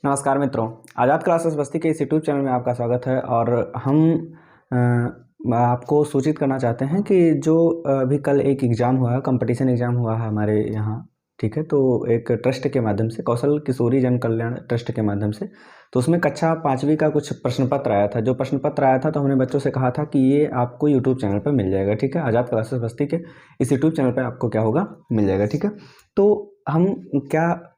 नमस्कार मित्रों, आज़ाद क्लासेस बस्ती के इस यूट्यूब चैनल में आपका स्वागत है। और हम आपको सूचित करना चाहते हैं कि जो अभी कल एक एग्ज़ाम हुआ है, कंपटीशन एग्ज़ाम हुआ है हमारे यहाँ, ठीक है। तो एक ट्रस्ट के माध्यम से, कौशल किशोरी जन कल्याण ट्रस्ट के माध्यम से, तो उसमें कक्षा 5वीं का कुछ प्रश्न पत्र आया था। जो प्रश्न पत्र आया था तो हमने बच्चों से कहा था कि ये आपको यूट्यूब चैनल पर मिल जाएगा, ठीक है। आज़ाद क्लासेस बस्ती के इस यूट्यूब चैनल पर आपको क्या होगा, मिल जाएगा, ठीक है। तो हम क्या,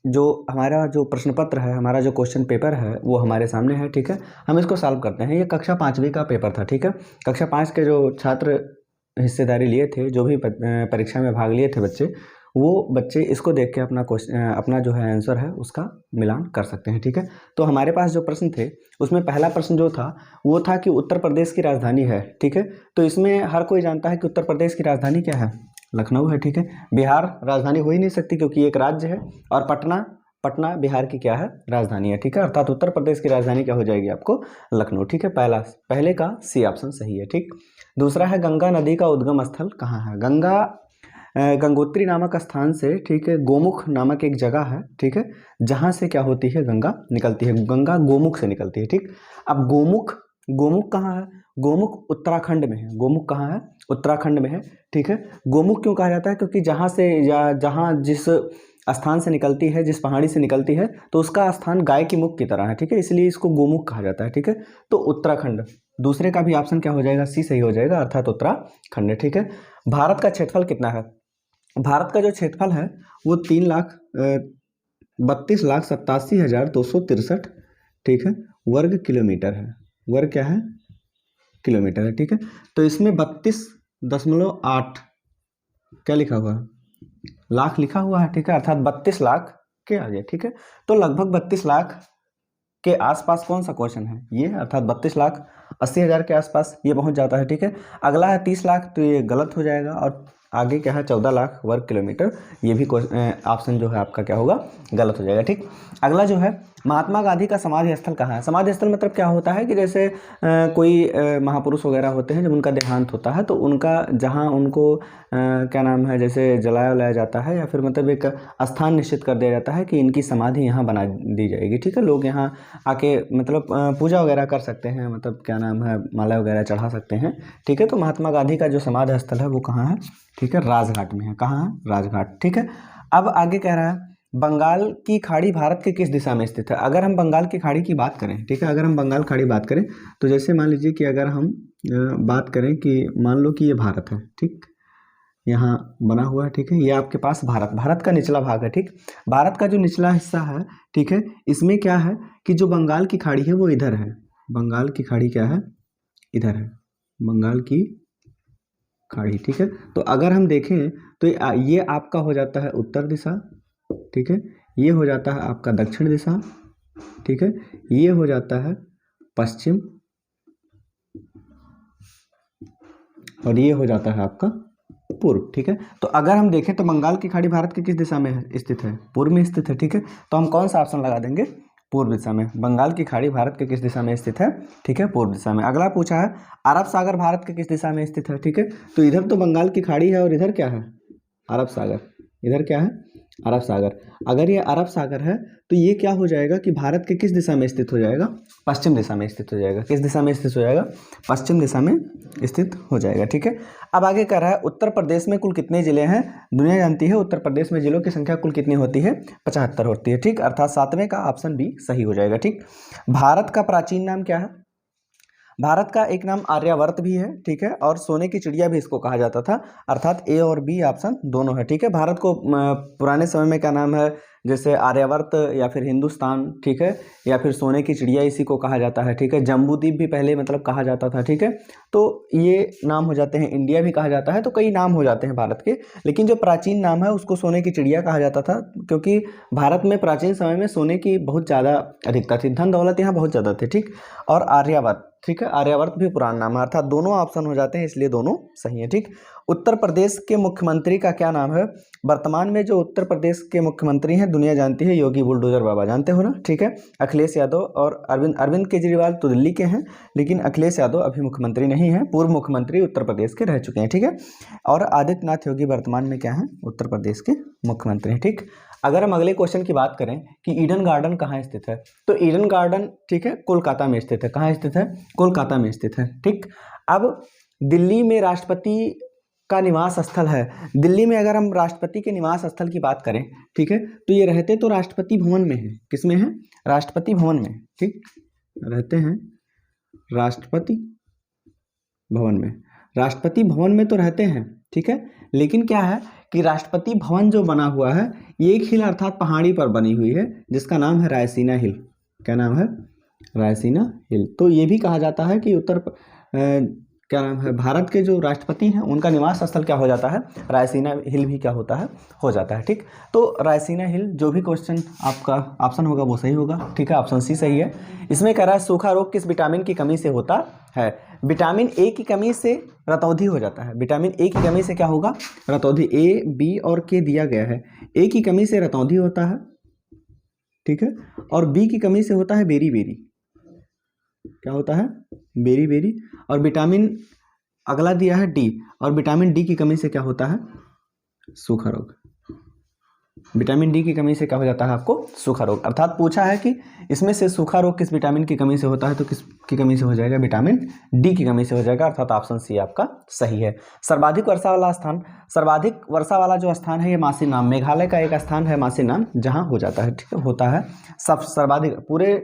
जो हमारा जो प्रश्न पत्र है, हमारा जो क्वेश्चन पेपर है वो हमारे सामने है, ठीक है। हम इसको सॉल्व करते हैं। ये कक्षा 5वीं का पेपर था, ठीक है। कक्षा 5 के जो छात्र हिस्सेदारी लिए थे, जो भी परीक्षा में भाग लिए थे बच्चे, वो बच्चे इसको देख के अपना जो है आंसर है उसका मिलान कर सकते हैं, ठीक है। तो हमारे पास जो प्रश्न थे उसमें पहला प्रश्न जो था वो था कि उत्तर प्रदेश की राजधानी है, ठीक है। तो इसमें हर कोई जानता है कि उत्तर प्रदेश की राजधानी क्या है, लखनऊ है, ठीक है। बिहार राजधानी हो ही नहीं सकती क्योंकि एक राज्य है, और पटना बिहार की क्या है, राजधानी है, ठीक है। अर्थात उत्तर प्रदेश की राजधानी क्या हो जाएगी आपको, लखनऊ, ठीक है। पहले का सी ऑप्शन सही है, ठीक। दूसरा है गंगा नदी का उद्गम स्थल कहाँ है। गंगोत्री नामक स्थान से, ठीक है, गोमुख नामक एक जगह है, ठीक है, जहाँ से क्या होती है, गंगा निकलती है। गंगा गोमुख से निकलती है, ठीक। अब गोमुख कहाँ है, गोमुख उत्तराखंड में है। गोमुख कहाँ है, उत्तराखंड में है, ठीक है। गोमुख क्यों कहा जाता है, क्योंकि जहाँ से या जहाँ जिस स्थान से निकलती है, जिस पहाड़ी से निकलती है, तो उसका स्थान गाय की मुख की तरह है, ठीक है, इसलिए इसको गोमुख कहा जाता है, ठीक है। तो उत्तराखंड, दूसरे का भी ऑप्शन क्या हो जाएगा, सी सही हो जाएगा, अर्थात उत्तराखंड, ठीक है। भारत का क्षेत्रफल कितना है। भारत का जो क्षेत्रफल है वो 3,32,87,263, ठीक है, वर्ग किलोमीटर है। वर्ग क्या है, किलोमीटर है, ठीक है। तो इसमें 32.8 क्या लिखा हुआ है, लाख लिखा हुआ है, ठीक है, अर्थात 32 लाख के आगे, ठीक है। तो लगभग 32 लाख के आसपास कौन सा क्वेश्चन है ये, अर्थात 32,80,000 के आसपास ये पहुंच जाता है, ठीक है। अगला है 30 लाख, तो ये गलत हो जाएगा। और आगे क्या है, 14 लाख वर्ग किलोमीटर, ये भी ऑप्शन जो है आपका क्या होगा, गलत हो जाएगा, ठीक। अगला जो है, महात्मा गांधी का समाधि स्थल कहाँ है। समाधि स्थल मतलब क्या होता है कि जैसे कोई महापुरुष वगैरह होते हैं, जब उनका देहांत होता है तो उनका जहाँ उनको क्या नाम है, जैसे जलाया वलाया जाता है, या फिर मतलब एक स्थान निश्चित कर दिया जाता है कि इनकी समाधि यहाँ बना दी जाएगी, ठीक है। लोग यहाँ आके मतलब पूजा वगैरह कर सकते हैं, मतलब क्या नाम है, माला वगैरह चढ़ा सकते हैं, ठीक है। तो महात्मा गांधी का जो समाधि स्थल है वो कहाँ है, ठीक है, राजघाट में है। कहाँ है, राजघाट, ठीक है। अब आगे कह रहा है बंगाल की खाड़ी भारत के किस दिशा में स्थित है। अगर हम बंगाल की खाड़ी की बात करें, ठीक है, अगर हम बंगाल खाड़ी बात करें तो जैसे मान लीजिए कि अगर हम बात करें कि मान लो कि ये भारत है, ठीक, यहाँ बना हुआ है, ठीक है, ये आपके पास भारत का निचला भाग है, ठीक। भारत का जो निचला हिस्सा है, ठीक है, इसमें क्या है कि जो बंगाल की खाड़ी है वो इधर है। बंगाल की खाड़ी क्या है, इधर है, बंगाल की खाड़ी, ठीक है। तो अगर हम देखें तो ये आपका हो जाता है उत्तर दिशा, ठीक है, ये हो जाता है आपका दक्षिण दिशा, ठीक है, ये हो जाता है पश्चिम, और ये हो जाता है आपका पूर्व, ठीक है। तो अगर हम देखें तो बंगाल की खाड़ी भारत की किस दिशा में स्थित है, पूर्व में स्थित है, ठीक है। तो हम कौन सा ऑप्शन लगा देंगे, पूर्व दिशा में। बंगाल की खाड़ी भारत के किस दिशा में स्थित है, ठीक है, पूर्व दिशा में। अगला पूछा है अरब सागर भारत के किस दिशा में स्थित है, ठीक है। तो इधर तो बंगाल की खाड़ी है और इधर क्या है, अरब सागर। इधर क्या है, अरब सागर। अगर ये अरब सागर है तो ये क्या हो जाएगा कि भारत के किस दिशा में स्थित हो जाएगा, पश्चिम दिशा में स्थित हो जाएगा। किस दिशा में स्थित हो जाएगा, पश्चिम दिशा में स्थित हो जाएगा, ठीक है। अब आगे कह रहा है उत्तर प्रदेश में कुल कितने जिले हैं। दुनिया जानती है उत्तर प्रदेश में जिलों की संख्या कुल कितनी होती है, 75 होती है, ठीक, अर्थात 7वें का ऑप्शन बी सही हो जाएगा, ठीक। भारत का प्राचीन नाम क्या है। भारत का एक नाम आर्यावर्त भी है, ठीक है, और सोने की चिड़िया भी इसको कहा जाता था, अर्थात ए और बी ऑप्शन दोनों है, ठीक है। भारत को पुराने समय में क्या नाम है, जैसे आर्यावर्त या फिर हिंदुस्तान, ठीक है, या फिर सोने की चिड़िया इसी को कहा जाता है, ठीक है। जम्बूद्वीप भी पहले मतलब कहा जाता था, ठीक है। तो ये नाम हो जाते हैं, इंडिया भी कहा जाता है, तो कई नाम हो जाते हैं भारत के, लेकिन जो प्राचीन नाम है उसको सोने की चिड़िया कहा जाता था, क्योंकि भारत में प्राचीन समय में सोने की बहुत ज़्यादा अधिकता थी, धन दौलत यहाँ बहुत ज़्यादा थे, ठीक। और आर्यावर्त, ठीक है, आर्यावर्त भी पुराना नाम है, अर्थात दोनों ऑप्शन हो जाते हैं, इसलिए दोनों सही है, ठीक। उत्तर प्रदेश के मुख्यमंत्री का क्या नाम है। वर्तमान में जो उत्तर प्रदेश के मुख्यमंत्री हैं दुनिया जानती है, योगी बुलडोजर बाबा, जानते हो ना, ठीक है। अखिलेश यादव और अरविंद केजरीवाल तो दिल्ली के हैं, लेकिन अखिलेश यादव अभी मुख्यमंत्री नहीं है, पूर्व मुख्यमंत्री उत्तर प्रदेश के रह चुके हैं, ठीक है। और आदित्यनाथ योगी वर्तमान में क्या है, उत्तर प्रदेश के मुख्यमंत्री हैं, ठीक। अगर हम अगले क्वेश्चन की बात करें कि ईडन गार्डन कहाँ स्थित है, तो ईडन गार्डन ठीक है कोलकाता में स्थित है। कहाँ स्थित है? कोलकाता में स्थित है। ठीक, अब दिल्ली में राष्ट्रपति का निवास स्थल है। दिल्ली में अगर हम राष्ट्रपति के निवास स्थल की बात करें, ठीक है, तो ये रहते तो राष्ट्रपति भवन में है। किसमें है? राष्ट्रपति भवन में। ठीक, रहते हैं राष्ट्रपति भवन में। राष्ट्रपति भवन में तो रहते हैं, ठीक है, लेकिन क्या है कि राष्ट्रपति भवन जो बना हुआ है ये एक हिल अर्थात पहाड़ी पर बनी हुई है जिसका नाम है रायसीना हिल। क्या नाम है? रायसीना हिल। तो ये भी कहा जाता है कि क्या नाम है, भारत के जो राष्ट्रपति हैं उनका निवास स्थल क्या हो जाता है? रायसीना हिल भी क्या होता है? हो जाता है। ठीक, तो रायसीना हिल, जो भी क्वेश्चन आपका ऑप्शन होगा वो सही होगा। ठीक है, ऑप्शन सी सही है। इसमें कह रहा है सूखा रोग किस विटामिन की कमी से होता है? विटामिन ए की कमी से रतौंधी हो जाता है। विटामिन ए की कमी से क्या होगा? रतौंधी। ए, बी और के दिया गया है। ए की कमी से रतौंधी होता है, ठीक है, और बी की कमी से होता है बेरी बेरी। क्या होता है? Berry berry. और विटामिन अगला दिया है डी, और विटामिन डी की कमी से क्या होता है? सूखा रोग। विटामिन डी की कमी से क्या हो जाता है आपको? सूखा रोग। अर्थात पूछा है कि इसमें से सूखा रोग किस विटामिन की कमी से होता है, तो किस की कमी से हो जाएगा? विटामिन डी की कमी से हो जाएगा। अर्थात ऑप्शन सी आपका सही है। सर्वाधिक वर्षा वाला स्थान, सर्वाधिक वर्षा वाला जो स्थान है ये मासिनाम, मेघालय का एक स्थान है मासिनाम, जहाँ हो जाता है, ठीक है, होता है सब सर्वाधिक पूरे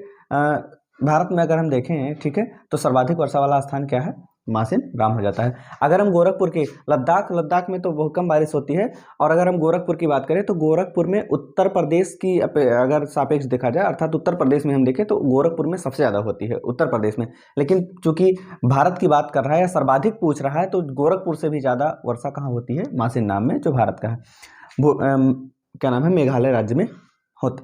भारत में अगर हम देखें, ठीक है, तो सर्वाधिक वर्षा वाला स्थान क्या है? मासिन राम हो जाता है। अगर हम गोरखपुर के लद्दाख में तो बहुत कम बारिश होती है, और अगर हम गोरखपुर की बात करें तो गोरखपुर में उत्तर प्रदेश की अगर सापेक्ष देखा जाए, अर्थात उत्तर प्रदेश में हम देखें तो गोरखपुर में सबसे ज़्यादा होती है उत्तर प्रदेश में। लेकिन चूंकि भारत की बात कर रहा है या सर्वाधिक पूछ रहा है, तो गोरखपुर से भी ज़्यादा वर्षा कहाँ होती है? मासिन नाम में, जो भारत का है, क्या नाम है, मेघालय राज्य में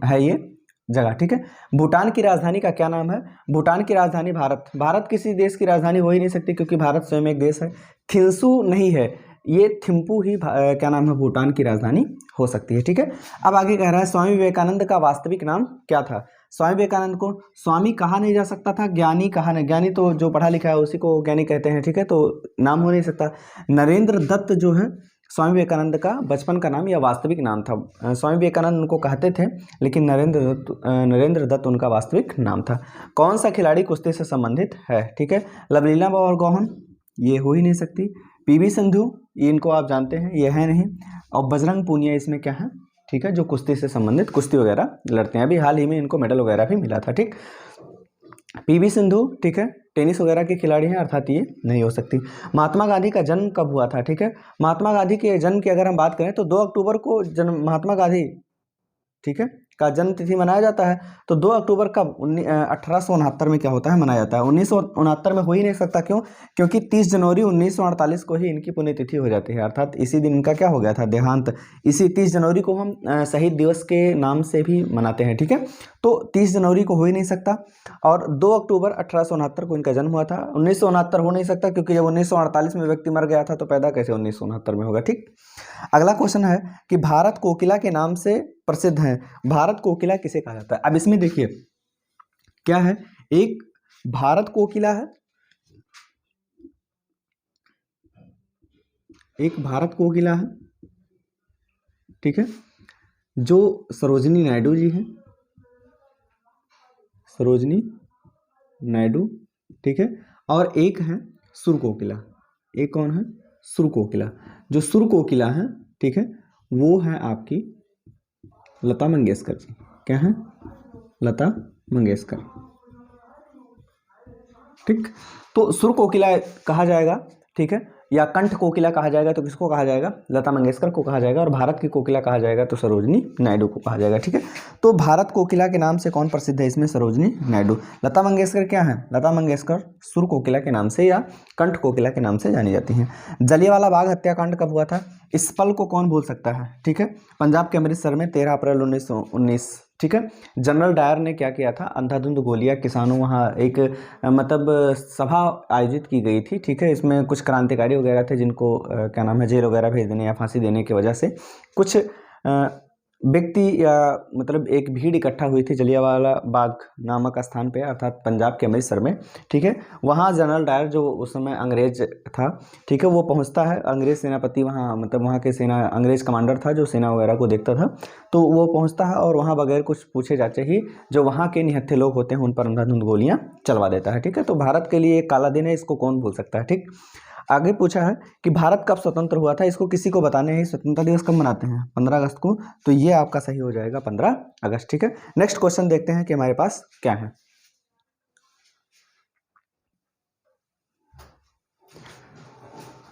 है ये जगह। ठीक है, भूटान की राजधानी का क्या नाम है? भूटान की राजधानी भारत किसी देश की राजधानी हो ही नहीं सकती, क्योंकि भारत स्वयं एक देश है। थिम्पू नहीं है, ये थिम्पू ही क्या नाम है, भूटान की राजधानी हो सकती है। ठीक है, अब आगे कह रहा है स्वामी विवेकानंद का वास्तविक नाम क्या था? स्वामी विवेकानंद को स्वामी कहा नहीं जा सकता था, ज्ञानी कहा नहीं, ज्ञानी तो जो पढ़ा लिखा है उसी को ज्ञानी कहते हैं। ठीक है, तो नाम हो नहीं सकता। नरेंद्र दत्त जो है स्वामी विवेकानंद का बचपन का नाम या वास्तविक नाम था। स्वामी विवेकानंद उनको कहते थे, लेकिन नरेंद्र दत्त उनका वास्तविक नाम था। कौन सा खिलाड़ी कुश्ती से संबंधित है? ठीक है, लवलीना बोरगोहन ये हो ही नहीं सकती। पीवी सिंधु ये इनको आप जानते हैं, ये है नहीं। और बजरंग पूनिया इसमें क्या है? ठीक है, जो कुश्ती से संबंधित कुश्ती वगैरह लड़ते हैं। अभी हाल ही में इनको मेडल वगैरह भी मिला था। ठीक, पीवी सिंधु, ठीक है, टेनिस वगैरह के खिलाड़ी हैं, अर्थात ये नहीं हो सकती। महात्मा गांधी का जन्म कब हुआ था? ठीक है, महात्मा गांधी के जन्म की अगर हम बात करें तो 2 अक्टूबर को जन्म महात्मा गांधी, ठीक है, का जन्म तिथि मनाया जाता है। तो 2 अक्टूबर कब 1869 में क्या होता है? मनाया जाता है। 1969 में हो ही नहीं सकता। क्यों? क्योंकि 30 जनवरी 1948 को ही इनकी पुण्यतिथि हो जाती है, अर्थात इसी दिन इनका क्या हो गया था? देहांत। इसी 30 जनवरी को हम शहीद दिवस के नाम से भी मनाते हैं। ठीक है, तो 30 जनवरी को हो ही नहीं सकता। और 2 अक्टूबर 1869 को इनका जन्म हुआ था। 1969 हो नहीं सकता, क्योंकि जब 1948 में व्यक्ति मर गया था तो पैदा कैसे 1969 में होगा। ठीक, अगला क्वेश्चन है कि भारत कोकिला के नाम से प्रसिद्ध है। भारत कोकिला किसे कहा जाता है? अब इसमें देखिए क्या है, एक भारत कोकिला है, एक भारत कोकिला है, ठीक है, जो सरोजिनी नायडू जी हैं, सरोजिनी नायडू, ठीक है, और एक है सुर कोकिला। एक कौन है? सुर कोकिला। जो सुर कोकिला है, ठीक है, वो है आपकी लता मंगेशकर जी। क्या है? लता मंगेशकर। ठीक, तो सुर कोकिला कहा जाएगा, ठीक है, या कंठ कोकिला कहा जाएगा तो किसको कहा जाएगा? लता मंगेशकर को कहा जाएगा। और भारत की कोकिला कहा जाएगा तो सरोजिनी नायडू को कहा जाएगा। ठीक है, तो भारत कोकिला के नाम से कौन प्रसिद्ध है? इसमें सरोजिनी नायडू। लता मंगेशकर क्या है? लता मंगेशकर सुर कोकिला के नाम से या कंठ कोकिला के नाम से जानी जाती हैं। जलियांवाला बाग हत्याकांड कब हुआ था? इस पल को कौन भूल सकता है? ठीक है, पंजाब के अमृतसर में 13 अप्रैल 1919। ठीक है, जनरल डायर ने क्या किया था? अंधाधुंध गोलियां, किसानों, वहाँ एक मतलब सभा आयोजित की गई थी। ठीक है, इसमें कुछ क्रांतिकारी वगैरह थे जिनको क्या नाम है, जेल वगैरह भेज देने या फांसी देने की वजह से कुछ व्यक्ति या मतलब एक भीड़ इकट्ठा हुई थी जलियांवाला बाग नामक स्थान पे, अर्थात पंजाब के अमृतसर में, ठीक है। वहाँ जनरल डायर जो उस समय अंग्रेज था, ठीक है, वो पहुँचता है। अंग्रेज सेनापति वहाँ मतलब वहाँ के सेना अंग्रेज कमांडर था जो सेना वगैरह को देखता था, तो वो पहुँचता है और वहाँ बगैर कुछ पूछे जाचे ही जो वहाँ के निहत्थे लोग होते हैं उन पर अंधाधुंध गोलियाँ चलवा देता है, ठीक है। तो भारत के लिए एक काला दिन है, इसको कौन भूल सकता है, ठीक। आगे पूछा है कि भारत कब स्वतंत्र हुआ था, इसको किसी को बताने ही स्वतंत्रता दिवस कब मनाते हैं, 15 अगस्त को। तो ये आपका सही हो जाएगा 15 अगस्त, ठीक है। नेक्स्ट क्वेश्चन देखते हैं कि हमारे पास क्या है।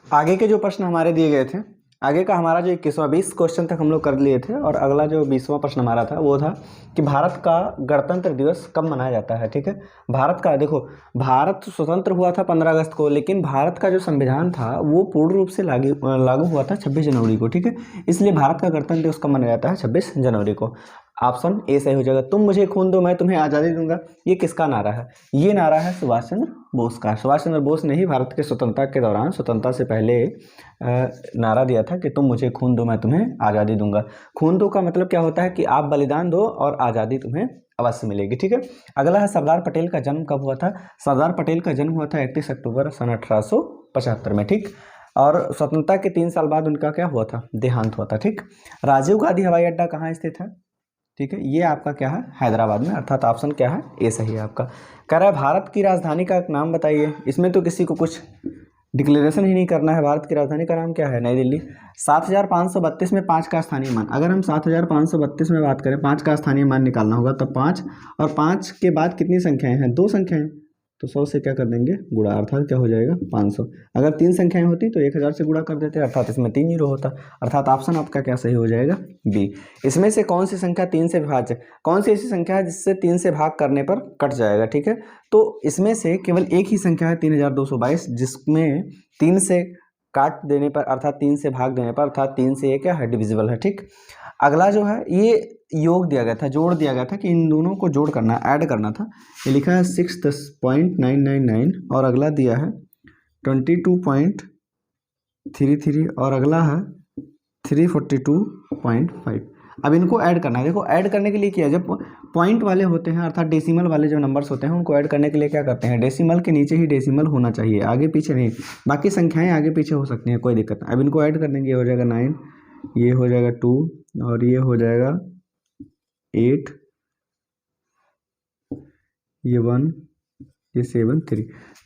आगे के जो प्रश्न हमारे दिए गए थे, आगे का हमारा जो 21 क्वेश्चन तक हम लोग कर लिए थे, और अगला जो 20वां प्रश्न हमारा था वो था कि भारत का गणतंत्र दिवस कब मनाया जाता है, ठीक है। भारत का देखो, भारत स्वतंत्र हुआ था 15 अगस्त को, लेकिन भारत का जो संविधान था वो पूर्ण रूप से लागू हुआ था 26 जनवरी को, ठीक है। इसलिए भारत का गणतंत्र दिवस कब मनाया जाता है, 26 जनवरी को। ऑप्शन ए सही हो जाएगा। तुम मुझे खून दो मैं तुम्हें आज़ादी दूंगा, ये किसका नारा है? ये नारा है सुभाष चंद्र बोस का। सुभाष चंद्र बोस ने ही भारत के स्वतंत्रता के दौरान, स्वतंत्रता से पहले नारा दिया था कि तुम मुझे खून दो मैं तुम्हें आज़ादी दूंगा। खून दो का मतलब क्या होता है कि आप बलिदान दो और आज़ादी तुम्हें अवश्य मिलेगी, ठीक है। अगला है सरदार पटेल का जन्म कब हुआ था? सरदार पटेल का जन्म हुआ था 31 अक्टूबर सन 1875 में, ठीक। और स्वतंत्रता के 3 साल बाद उनका क्या हुआ था? देहांत हुआ था, ठीक। राजीव गांधी हवाई अड्डा कहाँ स्थित है? ठीक है, ये आपका क्या है? हैदराबाद में, अर्थात ऑप्शन क्या है? ए सही है आपका। कह रहा है भारत की राजधानी का एक नाम बताइए। इसमें तो किसी को कुछ डिक्लेरेशन ही नहीं करना है। भारत की राजधानी का नाम क्या है? नई दिल्ली। 7532 में 5 का स्थानीय मान, अगर हम 7532 में बात करें, 5 का स्थानीय मान निकालना होगा, तब 5 और 5 के बाद कितनी संख्याएं हैं? 2 संख्याएं, तो 100 से क्या कर देंगे? गुणा, अर्थात क्या हो जाएगा? 500। अगर 3 संख्याएं होती तो 1000 से गुणा कर देते, अर्थात इसमें 3 जीरो होता, अर्थात ऑप्शन आपका क्या सही हो जाएगा? बी। इसमें से कौन सी संख्या 3 से विभाज्य, कौन सी ऐसी संख्या है जिससे 3 से भाग करने पर कट जाएगा, ठीक है। तो इसमें से केवल एक ही संख्या है 3222, जिसमें 3 से काट देने पर, अर्थात 3 से भाग देने पर, अर्थात 3 से ये क्या है? डिविजिबल है, ठीक। अगला जो है ये योग दिया गया था, जोड़ दिया गया था कि इन दोनों को जोड़ करना, ऐड करना था। ये लिखा है 6.999 और अगला दिया है 22.33 और अगला है 342.5। अब इनको ऐड करना है। देखो ऐड करने के लिए क्या है, जब पॉइंट वाले होते हैं अर्थात डेसिमल वाले जो नंबर्स होते हैं उनको ऐड करने के लिए क्या करते हैं? डेसिमल के नीचे ही डेसिमल होना चाहिए, आगे पीछे नहीं। बाकी संख्याएं आगे पीछे हो सकती हैं, कोई दिक्कत नहीं। अब इनको ऐड कर देंगे, ये हो जाएगा 9, ये हो जाएगा 2 और ये हो जाएगा 8, ये 1, ये 7, 3,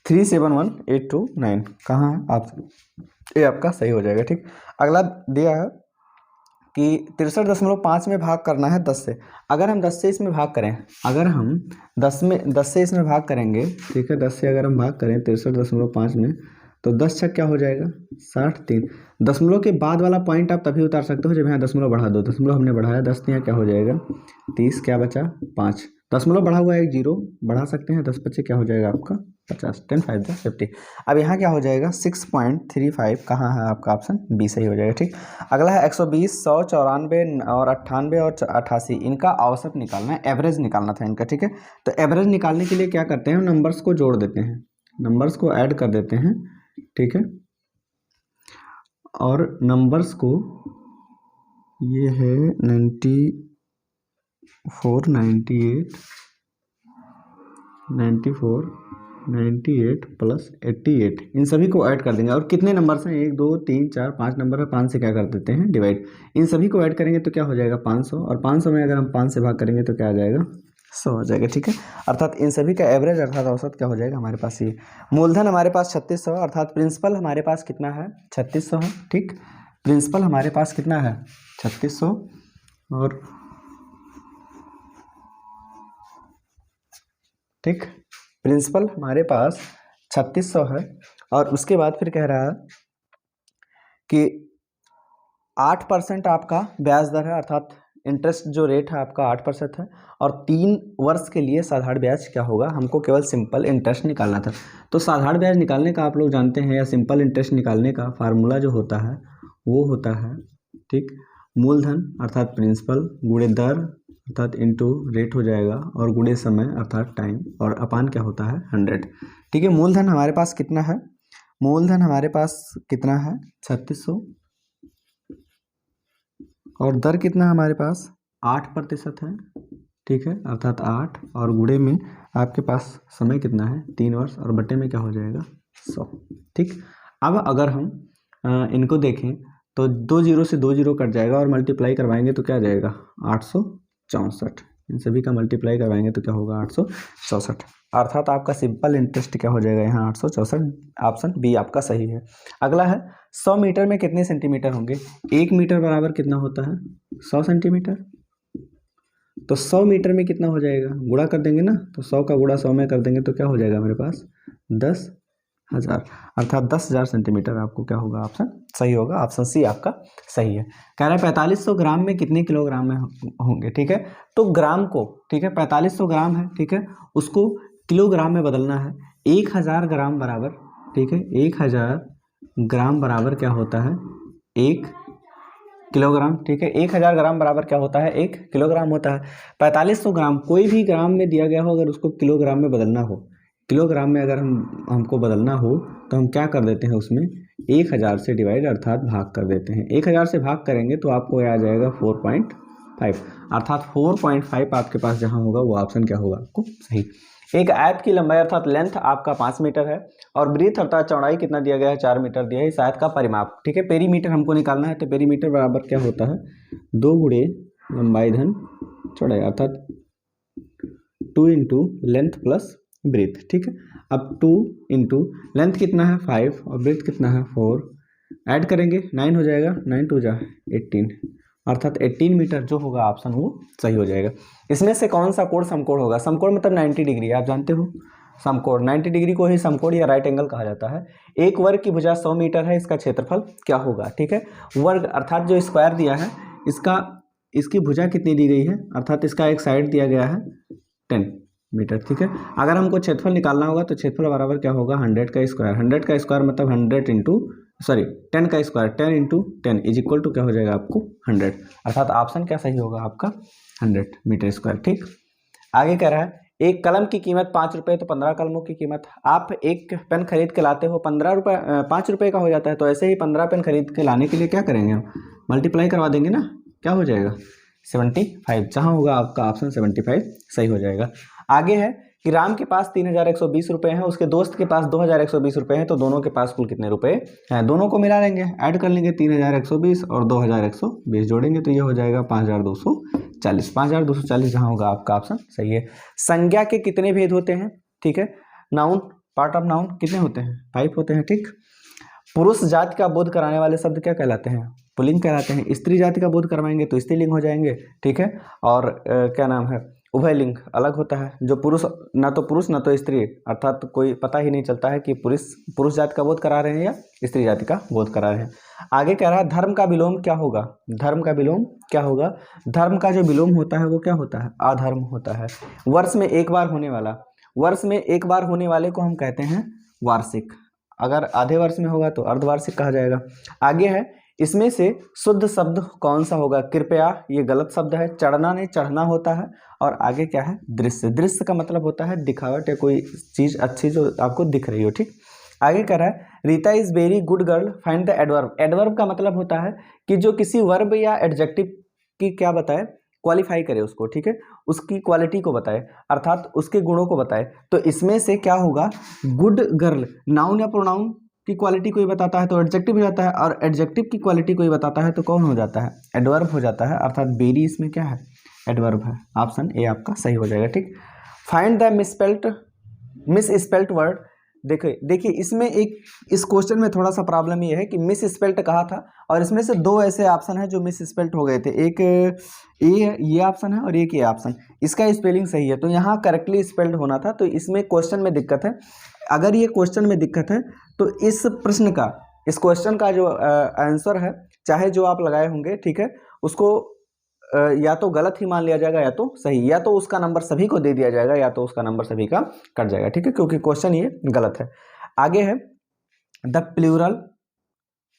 371,829 कहाँ है आप? ये आपका सही हो जाएगा, ठीक। अगला दिया है कि 63.5 में भाग करना है 10 से। अगर हम 10 से इसमें भाग करें, अगर हम 10 से इसमें भाग करेंगे, ठीक है, 10 से अगर हम भाग करें 63.5 में, तो 10 छक क्या हो जाएगा? 63। दशमलव के बाद वाला पॉइंट आप तभी उतार सकते हो जब यहाँ दशमलव बढ़ा दो। दशमलव हमने बढ़ाया 10, यहाँ क्या हो जाएगा? 30, क्या बचा? 5। दशमलव बढ़ा हुआ है, एक जीरो बढ़ा सकते हैं, 10 बच्चे क्या हो जाएगा आपका? 50। 10 5 50। अब यहाँ क्या हो जाएगा? 6.35 कहाँ है आपका? ऑप्शन बी सही हो जाएगा, ठीक। अगला है 120, 100, 94 और 98 और 88, इनका औसत निकालना है, एवरेज निकालना था इनका, ठीक है। तो एवरेज निकालने के लिए क्या करते हैं? नंबर्स को जोड़ देते हैं, नंबर्स को ऐड कर देते हैं, ठीक है। और नंबर्स को, ये है 94, 98, 94, 98 प्लस 88, इन सभी को ऐड कर देंगे। और कितने नंबर्स हैं? 1 2 3 4 5 नंबर है, 5 से क्या कर देते हैं? डिवाइड। इन सभी को ऐड करेंगे तो क्या हो जाएगा? 500। और 500 में अगर हम 5 से भाग करेंगे तो क्या आ जाएगा? 100 हो जाएगा, ठीक है। अर्थात इन सभी का एवरेज अर्थात औसत क्या हो जाएगा हमारे पास? ये मूलधन हमारे पास 3600, अर्थात प्रिंसिपल हमारे पास कितना है? 3600 है, ठीक। प्रिंसिपल हमारे पास कितना है? 3600 और ठीक, प्रिंसिपल हमारे पास 3600 है। और उसके बाद फिर कह रहा है कि 8% आपका ब्याज दर है, अर्थात इंटरेस्ट जो रेट है आपका 8% है। और 3 वर्ष के लिए साधारण ब्याज क्या होगा? हमको केवल सिंपल इंटरेस्ट निकालना था। तो साधारण ब्याज निकालने का आप लोग जानते हैं, या सिंपल इंटरेस्ट निकालने का फार्मूला जो होता है वो होता है, ठीक, मूलधन अर्थात प्रिंसिपल गुणे दर अर्थात इंटू रेट हो जाएगा, और गुणे समय अर्थात टाइम, और अपान क्या होता है? 100, ठीक है। मूलधन हमारे पास कितना है? मूलधन हमारे पास कितना है? 3600 और दर कितना है हमारे पास 8% है, ठीक है, अर्थात 8 और गुणे में आपके पास समय कितना है 3 वर्ष और बटे में क्या हो जाएगा 100, ठीक। अब अगर हम इनको देखें तो 2 जीरो से 2 जीरो कट जाएगा और मल्टीप्लाई करवाएंगे तो क्या आ जाएगा 864, इन सभी का मल्टीप्लाई करवाएंगे तो क्या होगा 864, अर्थात आपका सिंपल इंटरेस्ट क्या हो जाएगा यहाँ 864, ऑप्शन बी आपका सही है। अगला है 100 मीटर में कितने सेंटीमीटर होंगे, 1 मीटर बराबर कितना होता है 100 सेंटीमीटर, तो 100 मीटर में कितना हो जाएगा, गुणा कर देंगे ना, तो 100 का गुणा 100 में कर देंगे तो क्या हो जाएगा मेरे पास 10,000, अर्थात 10,000 सेंटीमीटर आपको क्या होगा ऑप्शन सही होगा, ऑप्शन सी आपका सही है। कह रहा है 4500 ग्राम में कितने किलोग्राम में होंगे, ठीक है, तो ग्राम को, ठीक है, 4500 ग्राम है, ठीक है, उसको किलोग्राम में बदलना है, 1000 ग्राम बराबर, ठीक है, 1000 ग्राम बराबर क्या होता है 1 किलोग्राम, ठीक है, 1000 ग्राम बराबर क्या होता है 1 किलोग्राम होता है। 4500 ग्राम कोई भी ग्राम में दिया गया हो, अगर उसको किलोग्राम में बदलना हो, किलोग्राम में अगर हमको बदलना हो तो हम क्या कर देते हैं उसमें 1000 से डिवाइड अर्थात भाग कर देते हैं, 1000 से भाग करेंगे तो आपको आ जाएगा 4.5, अर्थात 4.5 आपके पास जहाँ होगा वो ऑप्शन क्या होगा आपको सही। एक आयत की लंबाई अर्थात लेंथ आपका 5 मीटर है और ब्रीथ अर्थात चौड़ाई कितना दिया गया है 4 मीटर दिया है, इस आयत का परिमाप, ठीक है, पेरीमीटर हमको निकालना है, तो पेरीमीटर बराबर क्या होता है 2 गुणे लंबाई धन चौड़ाई, अर्थात 2 इंटू लेंथ प्लस ब्रीथ, ठीक है। अब 2 इंटू लेंथ कितना है 5 और ब्रीथ कितना है 4, ऐड करेंगे 9 हो जाएगा, 9 टू जा 18, अर्थात 18 मीटर जो होगा ऑप्शन वो सही हो जाएगा। इसमें से कौन सा कोण समकोण होगा, समकोण मतलब 90 डिग्री, आप जानते हो समकोण 90 डिग्री को ही समकोण या राइट एंगल कहा जाता है। एक वर्ग की भुजा 100 मीटर है, इसका क्षेत्रफल क्या होगा, ठीक है, वर्ग अर्थात जो स्क्वायर दिया है इसकी भुजा कितनी दी गई है, अर्थात इसका एक साइड दिया गया है 10 मीटर, ठीक है। अगर हमको क्षेत्रफल निकालना होगा तो क्षेत्रफल बराबर क्या होगा 100 का स्क्वायर, 100 का स्क्वायर मतलब 100 इंटू 10 का square, 10 into 10 is equal to क्या हो जाएगा आपको 100, अर्थात ऑप्शन क्या सही होगा आपका 100 मीटर स्क्वायर, ठीक। आगे कह रहा है एक कलम की कीमत 5 रुपये, तो 15 कलमों की कीमत, आप एक पेन खरीद के लाते हो 5 रुपये का हो जाता है, तो ऐसे ही 15 पेन खरीद के लाने के लिए क्या करेंगे हम मल्टीप्लाई करवा देंगे ना, क्या हो जाएगा 75, जहाँ होगा आपका ऑप्शन 75 सही हो जाएगा। आगे है कि राम के पास 3120 रुपये हैं, उसके दोस्त के पास 2120 रुपये हैं, तो दोनों के पास कुल कितने रुपए हैं, दोनों को मिला लेंगे, ऐड कर लेंगे 3120 और 2120 जोड़ेंगे तो ये हो जाएगा 5240, 5240 जहाँ होगा आपका ऑप्शन सही है। संज्ञा के कितने भेद होते हैं, ठीक है, नाउन पार्ट ऑफ नाउन कितने होते हैं 5 होते हैं, ठीक। पुरुष जाति का बोध कराने वाले शब्द क्या कहलाते हैं, पुल्लिंग कहलाते हैं। स्त्री जाति का बोध करवाएंगे तो स्त्रीलिंग हो जाएंगे, ठीक है, और क्या नाम है उभयलिंग अलग होता है, जो पुरुष ना तो स्त्री, अर्थात कोई पता ही नहीं चलता है कि पुरुष जाति का बोध करा रहे हैं या स्त्री जाति का बोध करा रहे हैं। आगे कह रहा है धर्म का विलोम क्या होगा, धर्म का विलोम क्या होगा, धर्म का जो विलोम होता है वो क्या होता है अधर्म होता है। वर्ष में एक बार होने वाले को हम कहते हैं वार्षिक, अगर आधे वर्ष में होगा तो अर्धवार्षिक कहा जाएगा। आगे है इसमें से शुद्ध शब्द कौन सा होगा, कृपया ये गलत शब्द है, चढ़ना नहीं चढ़ना होता है, और आगे क्या है दृश्य, दृश्य का मतलब होता है दिखावट या कोई चीज़ अच्छी जो आपको दिख रही हो, ठीक। आगे कह रहा है Rita is very good girl, find the adverb, adverb का मतलब होता है कि जो किसी वर्ब या एडजेक्टिव की क्या बताए क्वालिफाई करे उसको, ठीक है, उसकी क्वालिटी को बताए अर्थात उसके गुणों को बताए, तो इसमें से क्या होगा गुड गर्ल, नाउन या प्रोनाउन की क्वालिटी कोई बताता है तो एडजेक्टिव हो जाता है, और एडजेक्टिव की क्वालिटी कोई बताता है तो कौन हो जाता है एडवर्ब हो जाता है, अर्थात वेरी इसमें क्या है एडवर्ब है, ऑप्शन ए आपका सही हो जाएगा, ठीक। फाइंड द मिसस्पेल्ट वर्ड, देखिए इसमें इस क्वेश्चन में थोड़ा सा प्रॉब्लम ये है कि मिस स्पेल्ट कहा था और इसमें से 2 ऐसे ऑप्शन है जो मिस स्पेल्ट हो गए थे, एक ये ऑप्शन है और एक ये ऑप्शन, इसका स्पेलिंग सही है तो यहाँ करेक्टली स्पेल्ड होना था, तो इसमें क्वेश्चन में दिक्कत है। अगर ये क्वेश्चन में दिक्कत है तो इस क्वेश्चन का जो आंसर है चाहे जो आप लगाए होंगे, ठीक है, उसको या तो गलत ही मान लिया जाएगा या तो सही, या तो उसका नंबर सभी को दे दिया जाएगा या तो उसका नंबर सभी का कट जाएगा, ठीक है, क्योंकि क्वेश्चन ये गलत है। आगे है the plural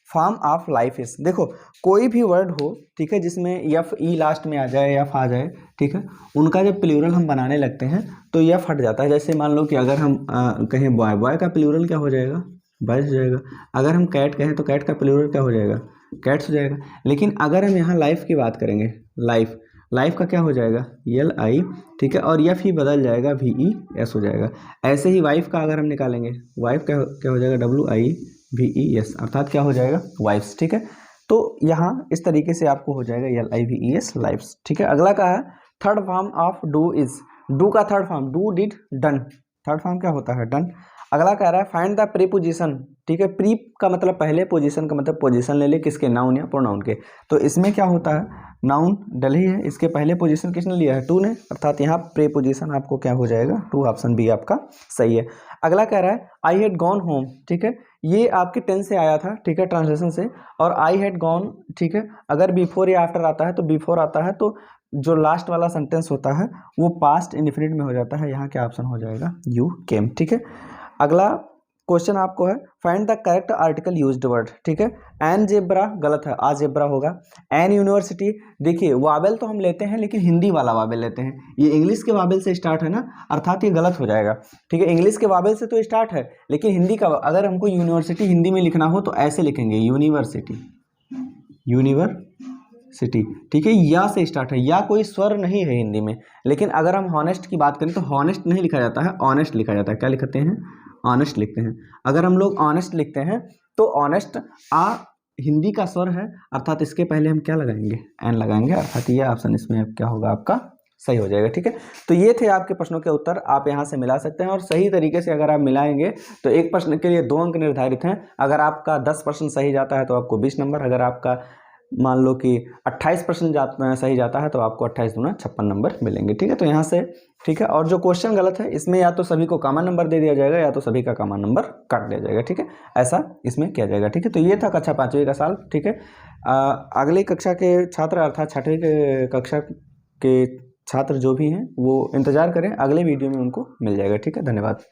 form of life is, देखो कोई भी वर्ड हो, ठीक है, जिसमें एफ ई लास्ट में आ जाए एफ आ जाए, ठीक है, उनका जब प्लूरल हम बनाने लगते हैं तो एफ हट जाता है। जैसे मान लो कि अगर हम कहें बॉय, बॉय का प्लूरल क्या हो जाएगा बॉयज हो जाएगा, अगर हम कैट कहें तो कैट का प्लूरल क्या हो जाएगा कैट्स हो जाएगा। लेकिन अगर हम यहाँ लाइफ की बात करेंगे, लाइफ, लाइफ का क्या हो जाएगा, LI, ठीक है, और एफ ही बदल जाएगा, VES हो जाएगा। ऐसे ही वाइफ का अगर हम निकालेंगे, वाइफ क्या हो जाएगा, WIVES, अर्थात क्या हो जाएगा, वाइफ्स, ठीक है। तो यहाँ इस तरीके से आपको हो जाएगा LIVES, लाइफ्स, ठीक है। अगला का है third form of do is, do का third form, do, did, done, third form क्या होता है, डन। अगला कह रहा है फाइंड द प्रीपोजिशन, ठीक है। प्री का मतलब पहले, पोजीशन का मतलब पोजीशन ले ले किसके, नाउन या प्रोनाउन के। तो इसमें क्या होता है, नाउन डल ही है, इसके पहले पोजीशन किसने लिया है, टू ने, अर्थात यहाँ प्रीपोजिशन आपको क्या हो जाएगा, टू, ऑप्शन बी आपका सही है। अगला कह रहा है आई हैड गॉन होम, ठीक है, ये आपके टेंस से आया था, ठीक है, ट्रांसलेशन से, और आई हैड गॉन, ठीक है, अगर बिफोर या आफ्टर आता है तो बिफोर आता है, तो जो लास्ट वाला सेंटेंस होता है वो पास्ट इंडिफिनिट में हो जाता है, यहाँ क्या ऑप्शन हो जाएगा, यू केम, ठीक है। अगला क्वेश्चन आपको है find the correct article used word, ठीक है। एन जेब्रा गलत है, आ जेब्रा होगा। एन यूनिवर्सिटी, देखिए वावेल तो हम लेते हैं लेकिन हिंदी वाला वावेल लेते हैं, ये इंग्लिश के वावेल से स्टार्ट है ना, अर्थात ये गलत हो जाएगा, ठीक है। इंग्लिश के वावेल से तो स्टार्ट है लेकिन हिंदी का, अगर हमको यूनिवर्सिटी हिंदी में लिखना हो तो ऐसे लिखेंगे, यूनिवर्सिटी, यूनिवर्सिटी, ठीक है, या से स्टार्ट है, या कोई स्वर नहीं है हिंदी में। लेकिन अगर हम हॉनेस्ट की बात करें तो हॉनेस्ट नहीं लिखा जाता है, ऑनेस्ट लिखा जाता है। क्या लिखते हैं, ऑनेस्ट लिखते हैं। अगर हम लोग ऑनेस्ट लिखते हैं तो ऑनेस्ट आ हिंदी का स्वर है, अर्थात इसके पहले हम क्या लगाएंगे, एन लगाएंगे, अर्थात ये ऑप्शन इसमें क्या होगा आपका सही हो जाएगा, ठीक है। तो ये थे आपके प्रश्नों के उत्तर, आप यहाँ से मिला सकते हैं, और सही तरीके से अगर आप मिलाएंगे तो एक प्रश्न के लिए 2 अंक निर्धारित हैं। अगर आपका 10% सही जाता है तो आपको 20 नंबर, अगर आपका मान लो कि 28% सही जाता है तो आपको 28 दूना 56 नंबर मिलेंगे, ठीक है। तो यहाँ से, ठीक है, और जो क्वेश्चन गलत है इसमें या तो सभी को कॉमन नंबर दे दिया जाएगा या तो सभी का कॉमन नंबर काट दिया जाएगा, ठीक है, ऐसा इसमें किया जाएगा, ठीक है। तो ये था कक्षा 5वीं का साल, ठीक है। अगली कक्षा के छात्र अर्थात 6वीं कक्षा के छात्र जो भी हैं वो इंतजार करें, अगले वीडियो में उनको मिल जाएगा, ठीक है। धन्यवाद।